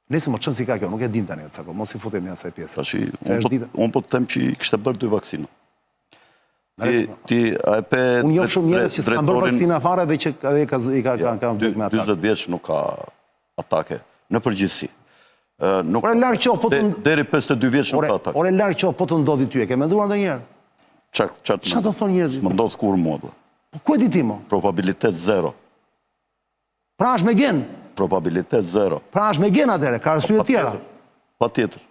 Speaker 1: Nëse më çon si ka kjo, nuk e dim tani Cako, mos i futemi në asaj pjesë.
Speaker 2: Tashi, unë po të them që kishte bërë 2 vaksina. Ti a e pe
Speaker 1: unë njoh shumë njerëz që s'kan bërë vaksina fare dhe që i ka vdekur me atak.
Speaker 2: 40 vjeç nuk ka atake në përgjithësi.
Speaker 1: Ore larg qof, po të
Speaker 2: deri 52 vjeç nuk ka atake.
Speaker 1: Ore larg qof, po të ndodhi ty, e ke menduar ndonjëherë? Çfarë do thonë njerëzit?
Speaker 2: Më ndodh kur mua.
Speaker 1: Po ku e di ti mo?
Speaker 2: Probabilitet 0.
Speaker 1: Pra është me gen.
Speaker 2: Probabilitet 0.
Speaker 1: Pra është me gen atëre, ka arsye tjera.
Speaker 2: Patjetër.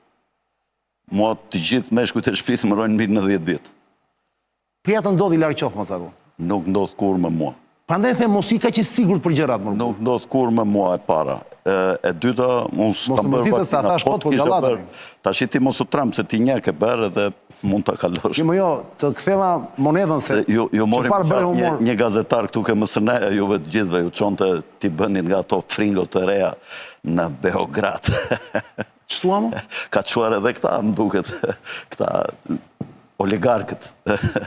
Speaker 2: Mua të gjithë meshkujt e shtëpisë më rojnë mbi 90 vjet.
Speaker 1: Pia të ndodhi larg qof më Cako.
Speaker 2: Nuk ndodh kur me mua.
Speaker 1: Prandaj them mos i ka që sigurt për gjërat më.
Speaker 2: Nuk ndodh kur me mua e para. E dyta, unë s'kam bërë vaksina. Tash ti mos u tram se ti një ke bërë dhe mund ta kalosh.
Speaker 1: Jo, të ktheva monedhën se
Speaker 2: ju morim një gazetar këtu ke MSN, juve të gjithëve ju çonte ti bënit nga ato fringo të reja në Beograd.
Speaker 1: Ç'thua mo?
Speaker 2: Ka çuar edhe këta, më duket. Këta oligarkët.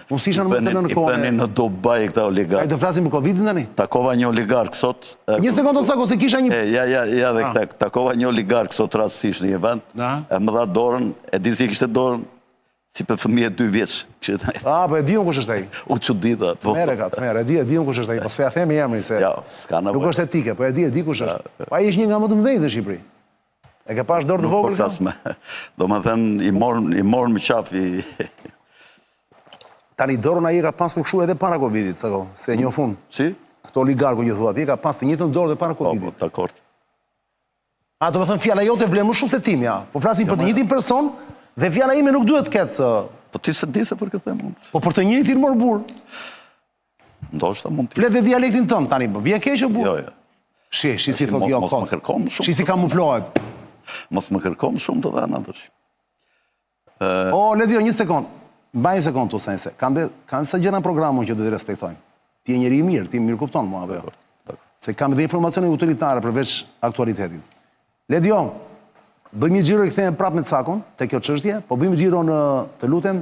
Speaker 1: Unë si isha në mësën në kohën.
Speaker 2: I bënin në Dubai këta oligarkët.
Speaker 1: A i do flasim për Covidin tani?
Speaker 2: Takova një oligark sot.
Speaker 1: Një sekundë Cako, se kisha një.
Speaker 2: Ja dhe këta. Takova një oligark sot rastësisht në një vend. E më dha dorën, e di si kishte dorën si për fëmijë 2 vjeç.
Speaker 1: Po e di unë kush është ai.
Speaker 2: U çudita.
Speaker 1: Merë, e di unë kush është ai. Po s'fja themi emrin se. Nuk është etike, po e di kush është. Po ai është një nga më të mëdhenjtë në Shqipëri. E ke pas dorë të vogël?
Speaker 2: Domethënë i morën me qafi.
Speaker 1: Tani dorën ai ka pasur kështu edhe para Covidit, Cako, se e njoh unë.
Speaker 2: Si?
Speaker 1: Këto oligarku që thua ti ka pas të njëjtën dorë edhe para Covidit.
Speaker 2: Po, dakor.
Speaker 1: A do të thënë fjala jote vlen më shumë se timja. Po flasim për të njëjtin person dhe fjala ime nuk duhet të ketë.
Speaker 2: Po ti se di se për këtë them.
Speaker 1: Po për të njëjtin mor burr.
Speaker 2: Ndoshta mund të.
Speaker 1: Flet dhe dialektin tënd tani, vjen keq o burr?
Speaker 2: Jo.
Speaker 1: Shi si thotë jo kot. Shi si kamuflohet.
Speaker 2: Mos më kërkom shumë të dhëna tash.
Speaker 1: Ledio, një sekond. Mbaj një sekond tu sense. Kanë sa gjëra në programun që do të respektojnë. Ti je njeri i mirë, ti mirë kupton mua apo jo? Se kam edhe informacione utilitare përveç aktualitetit. Ledio, bëjmë një xhiro i kthehemi prapë me Cakon te kjo çështje, po bëjmë xhiro në të lutem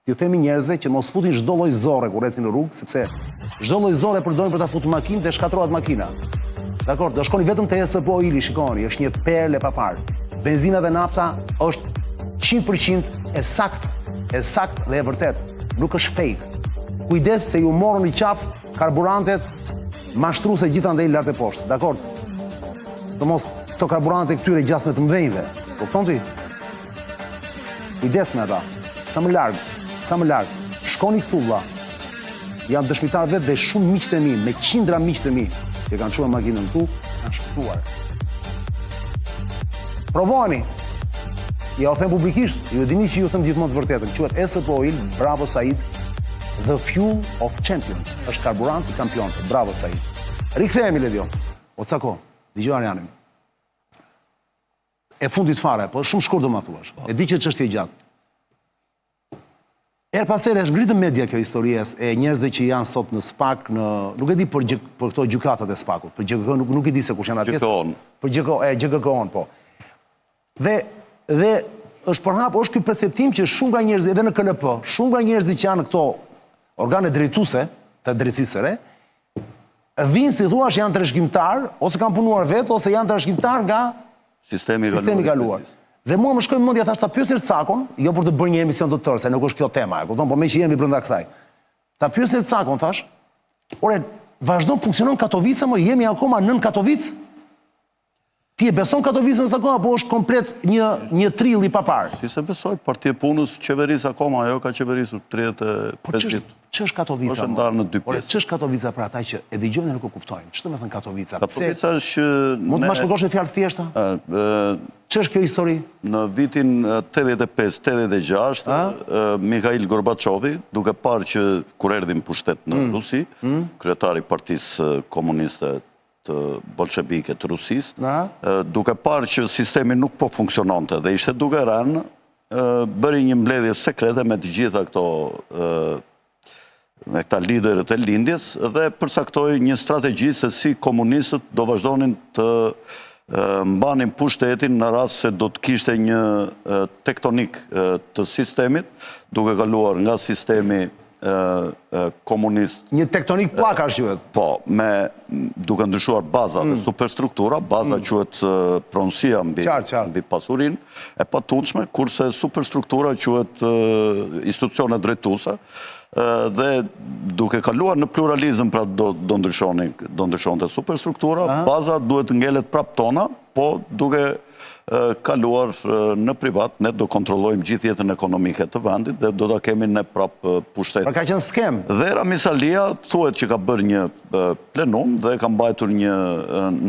Speaker 1: ju themi njerëzve që mos futin çdo lloj zorre kur ecin në rrugë, sepse çdo lloj zorre përdorin për ta futur makinë dhe shkatërrohet makina. Dakor, do shkoni vetëm te SPO Ili, shikoni, është një perlë e paparë. Benzina dhe nafta është 100% e sakt dhe e vërtet. Nuk është fake. Kujdes se ju morën i qaf karburantet mashtruese gjithandej lart e poshtë. Dakor? Do mos këto karburante këtyre gjasme të mëdhenjve. Kupton ti? Kujdes me ata. Sa më larg. Shkoni këtu vlla. Janë dëshmitar vetë dhe shumë miqtë e mi, me qindra miqtë e mi, që kanë çuar makinën këtu, kanë shpëtuar. Provoni. Ja u them publikisht, ju dini që ju them gjithmonë të vërtetën. Quhet SPO Oil, bravo Said, the fuel of champions. Është karburant i kampionëve. Bravo Said. Rikthehemi Ledio. O Cako, dëgjoj Arianin. E fundit fare, po shumë shkurt do ma thuash. E di që ç'është e gjatë. Erë pasere është ngritë në media kjo histories e njerëzve që janë sot në SPAK, nuk e di për këto gjukatat e SPAK-ut, për GKK nuk e di se kush janë atjes.
Speaker 2: GKK-on.
Speaker 1: Për GKK-on, po. Dhe është përhap, është ky perceptim që shumë nga njerëzit, edhe në KLP, shumë nga njerëzit që janë këto organe drejtuese të drejtësisë së re, vinë si thuash janë trashëgimtar, ose kanë punuar vetë, ose janë trashëgimtar nga
Speaker 2: Sistemi
Speaker 1: kaluar. Dhe mua më shkoi në mendje, thash ta pyesë Ercakon, jo për të bërë një emision të tërë, se nuk është kjo tema, e kupton, po me që jemi brenda kësaj. Ta pyesë Ercakon, thash, ore, vazhdo funksionon Katovica, mo jemi akoma nën Katovic? Ti e beson Katovicën së akoma, apo është komplet një trill i papar?
Speaker 2: Ti se besoj, Partia e Punës qeverisë akoma, ajo ka qeverisur 35 ditë.
Speaker 1: Që është Katovica?
Speaker 2: Është ndarë në dy pjesë.
Speaker 1: Që është Katovica për ata që e dëgjojnë dhe nuk e kuptojnë? Që të me thënë Katovica?
Speaker 2: Katovica është...
Speaker 1: Mund të ma shpërgosh në fjalë thjeshta? Që është kjo histori?
Speaker 2: Në vitin 85-86, Mikhail Gorbačovi, duke parë që kur erdhi në pushtet në Rusi, kryetari Partisë Komuniste të bolshevike të Rusisë, duke parë që sistemi nuk po funksiononte dhe ishte duke rënë, bëri një mbledhje sekrete me të gjitha këto me këta liderët e lindjes dhe përcaktoi një strategji se si komunistët do vazhdonin të mbanin pushtetin në rast se do të kishte një tektonik të sistemit, duke kaluar nga sistemi komunist.
Speaker 1: Një tektonik plaka është quhet.
Speaker 2: Po, duke ndryshuar baza dhe superstruktura, baza quhet pronësia mbi pasurin e patundshme, kurse superstruktura quhet institucione drejtuese, dhe duke kaluar në pluralizëm pra do ndryshonte superstruktura, baza duhet ngelet prap tona, po duke kaluar në privat, ne do kontrollojmë gjithë jetën ekonomike të vendit dhe do ta kemi ne prap pushtet.
Speaker 1: Pra ka qenë skem.
Speaker 2: Dhe Ramisalia thuhet që ka bërë një plenum dhe ka mbajtur një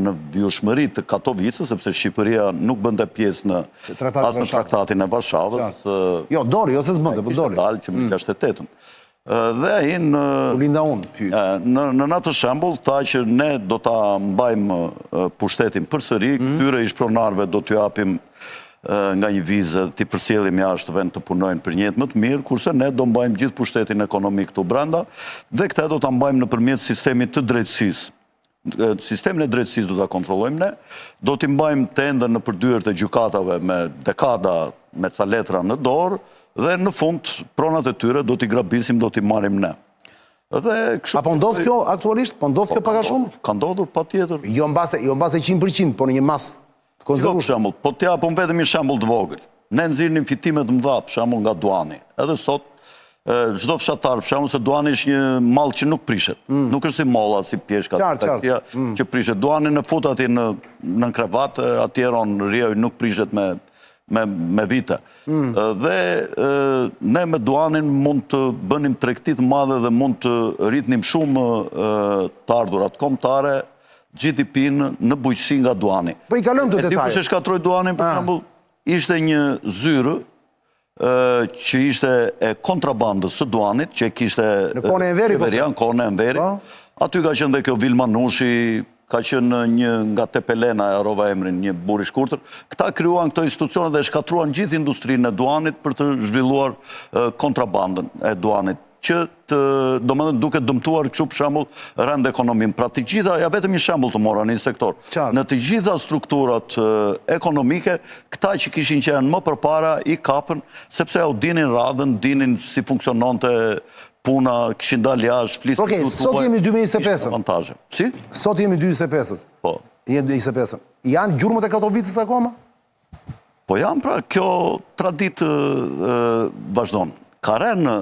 Speaker 2: në vjushmëri të Katovicës, sepse Shqipëria nuk bënte pjesë as në traktatin e Varshavës.
Speaker 1: Jo, dori, ose s'bënte, po dori.
Speaker 2: Kishte dalë që më 68-ën. Dhe ai në atë shembull tha që ne do ta mbajmë pushtetin përsëri, këtyre ish-pronarëve do t'ju japim nga një vizë t'i përcjellim jashtë vend të punojnë për një jetë më të mirë, kurse ne do mbajmë gjithë pushtetin ekonomik këtu brenda dhe këtë do ta mbajmë nëpërmjet sistemit të drejtësisë. Sistemin e drejtësisë do ta kontrollojmë ne, do t'i mbajmë të ende në përdyert e gjykatave me dekada me ca letra në dorë, dhe në fund, pronat e tyre do t'i grabisim, do t'i marim ne.
Speaker 1: Apo ndodh kjo aktualisht? Po ndodh kjo paka shumë?
Speaker 2: Ka ndodhur, pa tjetër.
Speaker 1: Jo mbase 100%, po në një mas të konsiderueshme.
Speaker 2: Po t'japëm vetëm një shembull të vogël. Ne nxirrnim fitime të mëdha, për shembull nga duani. Edhe sot, çdo fshatar, për shembull, se duani është një mall që nuk prishet. Nuk është si molla, si pjeshkat, taksia që prishet. Duani në fut aty në krevat, atje ron rioj nuk prishet me vite. Dhe ne me duanin mund të bënim tregti të madhe dhe mund të rritnim shumë të ardhurat kombëtare, GDP-n në bujqësi nga duani.
Speaker 1: Po i kalojmë të
Speaker 2: detaje. E di kush e shkatroi duanin, për shembull, ishte një zyrë që ishte e kontrabandës së duanit, që kishte
Speaker 1: në kohën e Enverit.
Speaker 2: Në kohën e Enverit. Aty ka qenë dhe kjo Vilma Nushi, ka qenë një nga Tepelena, e harrova emrin, një burr i shkurtër. Këta krijuan këto institucione dhe shkatruan gjithë industrinë e duanit për të zhvilluar kontrabandën e duanit, që domethënë duke dëmtuar kështu për shembull rend ekonominë. Pra të gjitha, ja vetëm një shembull të mora në një sektor. Në të gjitha strukturat ekonomike, këta që kishin qenë më përpara i kapën, sepse u dinin radhën, dinin si funksiononte puna, kishin dalë jashtë, flisë...
Speaker 1: Okej, sot jemi 2025.
Speaker 2: Si?
Speaker 1: Sot jemi 2025.
Speaker 2: Po.
Speaker 1: Jemi 2025. Janë gjurmët e Katovicës akoma?
Speaker 2: Po janë, pra, kjo traditë vazhdon. Ka rënë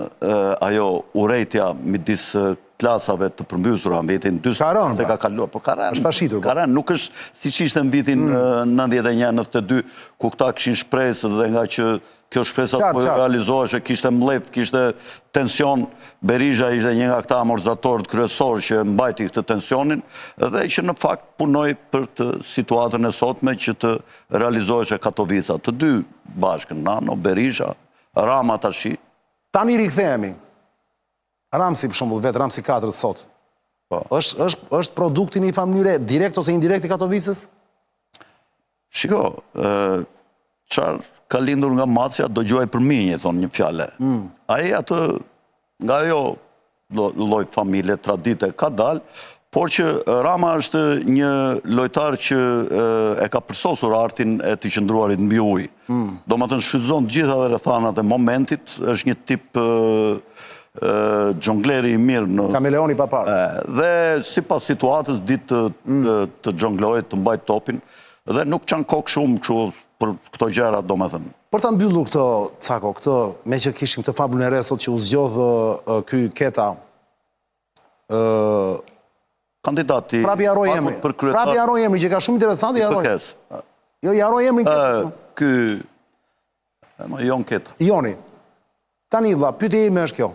Speaker 2: ajo urrejtja midis klasave të përmbysura në vitin 40 se ka kaluar, po ka rënë.
Speaker 1: Është fashitur.
Speaker 2: Ka rënë, nuk është siç ishte në vitin 91-92, ku këta kishin shpresë dhe nga që kjo shpresa po realizohej, kishte mbledh, kishte tension. Berisha ishte një nga këta amortizatorët kryesor që mbajti këtë tensionin dhe që në fakt punoi për të situatën e sotme që të realizohej Katovica. Të dy bashkë, Nano, Berisha, Rama tash.
Speaker 1: Tani rikthehemi. Ramsi për shembull, vetë Ramsi 4 sot. Është produkti në një mënyrë direkt ose indirekt i Katovicës?
Speaker 2: Shiko, çfarë ka lindur nga macja, do gjuaj për minje, thonë një fjale. Ai atë, nga ajo lloj familje, tradite, ka dalë, por që Rama është një lojtar që e ka përsosur artin e të qëndruarit mbi ujë. Do më të shfrytëzon të gjitha dhe rrethanat e momentit, është një tip xhongleri i mirë.
Speaker 1: Kameleoni pa parë.
Speaker 2: Dhe sipas situatës ditë të xhonglohet, të mbajt topin, dhe nuk çan kokë shumë kështu për këto gjëra, domethënë.
Speaker 1: Për ta mbyllur këtë Cako, këtë me që kishim këtë fabulën e re sot që u zgjodh ky Keta.
Speaker 2: Kandidati
Speaker 1: Prapi haroj emri. Prapi haroj emri që ka shumë interesant i haroj. Jo, i haroj emrin Keta.
Speaker 2: Ky Jon Keta.
Speaker 1: Joni. Tani vlla, pyetja ime është kjo.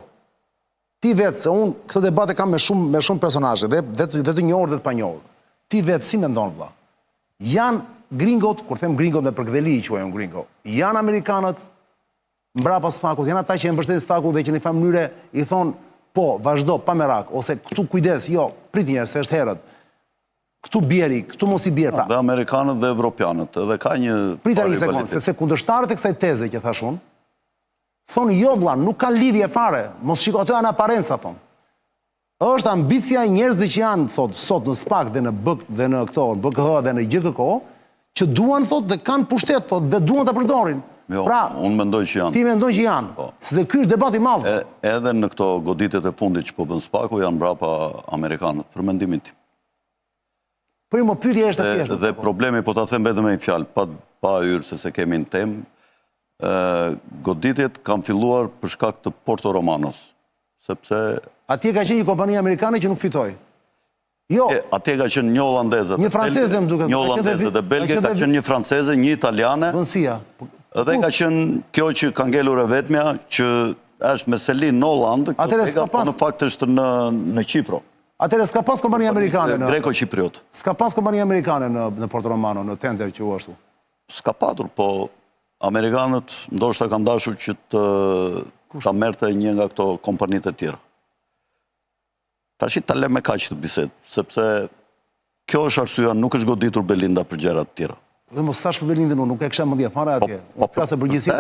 Speaker 1: Ti vetë, se unë këtë debate kam me shumë personazhe, dhe të njohur dhe të panjohur. Ti vetë si mendon vlla? Janë gringot, kur them gringot me përktheli i quajnë gringo, janë amerikanët mbrapa Sfakut, janë ata që e mbështetin Sfakut dhe që në një mënyrë i thonë, po, vazhdo, pa merak, ose këtu kujdes, jo, prit njerë, se është herët. Këtu bjeri, këtu mos i bjerë, pra.
Speaker 2: Dhe amerikanët dhe evropianët, edhe ka një
Speaker 1: Prita një sekundë, sepse kundërshtarët e kësaj teze që thash unë, thonë jo vlla, nuk ka lidhje fare, mos shiko ato janë aparenca, thonë. Është ambicia e njerëzve që janë, thotë, sot në SPAK dhe në BK dhe në këto, në BKH dhe në GKK, që duan, thotë, dhe kanë pushtet, thotë, dhe duan të përdorin.
Speaker 2: Jo,
Speaker 1: pra,
Speaker 2: unë mendoj që janë.
Speaker 1: Ti mendoj që janë. Se dhe ky është debati i madh.
Speaker 2: Edhe në këto goditet e fundit që po bën SPAK-u janë mbrapa amerikanët, për mendimin tim.
Speaker 1: Por më pyetja është e thjeshtë.
Speaker 2: Dhe problemi, po ta them vetëm me një fjalë, pa hyrë se kemi në temë, goditjet kanë filluar për shkak të Porto Romanos, sepse
Speaker 1: atje ka qenë një kompani amerikane që nuk fitoi. Jo.
Speaker 2: Atje ka qenë një holandeze,
Speaker 1: një franceze më duket.
Speaker 2: Një holandeze dhe belge, ka qenë një franceze, një italiane.
Speaker 1: Vënësia.
Speaker 2: Dhe ka qenë kjo që ka ngelur e vetmja, që është me selin në Hollandë, po në fakt është në Qipro.
Speaker 1: Atëre s'ka pas kompani amerikane në
Speaker 2: Greko-Qipriot.
Speaker 1: S'ka pas kompani amerikane në Porto Romano, në tender që u ashtu.
Speaker 2: S'ka patur, po amerikanët ndoshta kanë dashur që ta merrte një nga këto kompanitë e tjera. Tash ta lë me kaq të bisedë, sepse kjo është arsyeja, nuk është goditur Belinda për gjëra të tjera.
Speaker 1: Dhe mos thash për Belindën, unë nuk e kisha mendje fare atje. Unë flasë përgjithësi.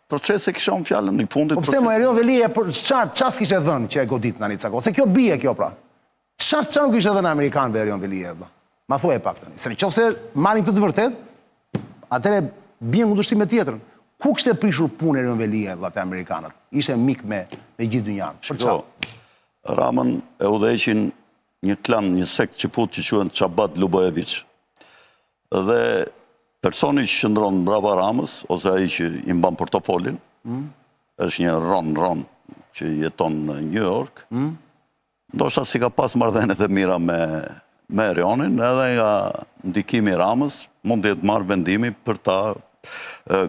Speaker 2: Procesi kisha në fjalën në fundit.
Speaker 1: Po pse më Erion Velia çfarë s'kishte dhënë që e godit tani Cako? Se kjo bie kjo pra. Çfarë nuk kishte dhënë amerikanëve Erion Velia valla? Ma thuaj pak tani. Se nëse marrim këtë të vërtet, atëre bien kundërshtim me tjetrën. Ku kishte prishur punë Erion Velia valla te amerikanët? Ishte mik me gjithë dynjan. Për çfarë?
Speaker 2: Ramën e udhëheqin një klan, një sekt që fut që quhen Çabat Lubojević. Dhe personi që qëndron brapa Ramës, ose ai që i mban portofolin, është një Ron që jeton në New York. Ndoshta si ka pas marrëdhënie të mira me Erionin, edhe nga ndikimi i Ramës mund të jetë marrë vendimi për ta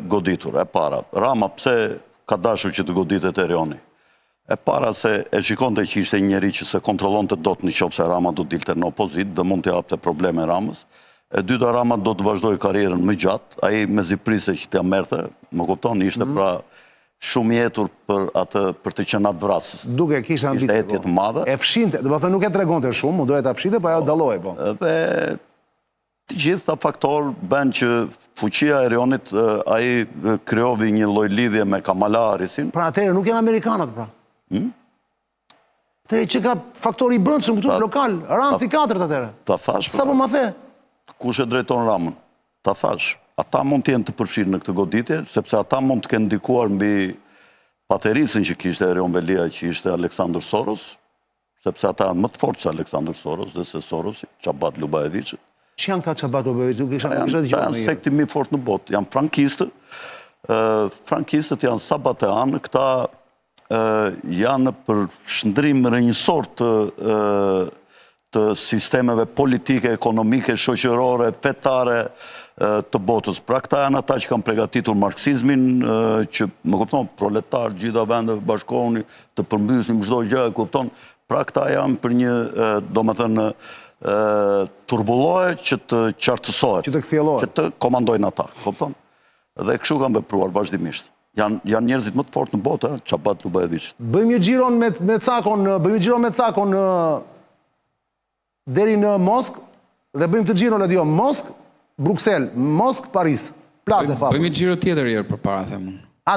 Speaker 2: goditur. E para, Rama pse ka dashur që të goditet Erioni? E para se e shikonte që ishte njeri që se kontrollonte dot në qoftë se Rama do dilte në opozit dhe mund të japte probleme Ramës. E dyta, Rama do të vazhdoj karrierën më gjatë, ai mezi priste që t'ja merrte, më kupton, ishte pra shumë jetur për të qenë atë vrasës.
Speaker 1: Duke kishte ambicie.
Speaker 2: Ishte etje të madhe.
Speaker 1: E fshinte, do të thënë nuk e tregonte shumë, mundohej ta fshinte, po ajo dalloi po.
Speaker 2: Dhe të gjithë këta faktor bën që fuqia e Erionit, ai krijovi një lloj lidhje me Kamala Harrisin.
Speaker 1: Pra atëherë nuk janë amerikanët pra. Atëherë që ka faktori i brendshëm këtu lokal, Ramsi 4 atëherë.
Speaker 2: Ta thash.
Speaker 1: Sa po ma the?
Speaker 2: Kush e drejton Ramën? Ta thash. Ata mund të jenë të përfshirë në këtë goditje, sepse ata mund të kenë ndikuar mbi paterisën që kishte Erion Velia, që ishte Aleksandr Soros, sepse ata janë më të fortë se Aleksandr Soros dhe se Soros, Çabat Lubojević.
Speaker 1: Ç'janë këta Çabat Lubojević? Nuk kisha dëgjuar.
Speaker 2: Janë sekti më i fortë në botë, janë frankistë. Frankistët janë sabateanë, këta janë për shndrim rrënjësor të sistemeve politike, ekonomike, shoqërore, fetare të botës. Pra këta janë ata që kanë përgatitur marksizmin, që më kupton, proletar, gjitha vendeve bashkohuni, të përmbysin çdo gjë, e kupton. Pra këta janë për një, domethënë, turbulloje që të qartësohet,
Speaker 1: që të kthjellohet,
Speaker 2: që të komandojnë ata, kupton? Dhe kështu kanë vepruar vazhdimisht. Janë njerëzit më të fortë në botë, Çabat Lubojević.
Speaker 1: Bëjmë një xhiron me Cakon deri në Moskë dhe bëjmë të xhiron Moskë, Bruksel, Moskë, Paris. Plase Fabri.
Speaker 3: Bëjmë xhiro tjetër herë përpara them unë.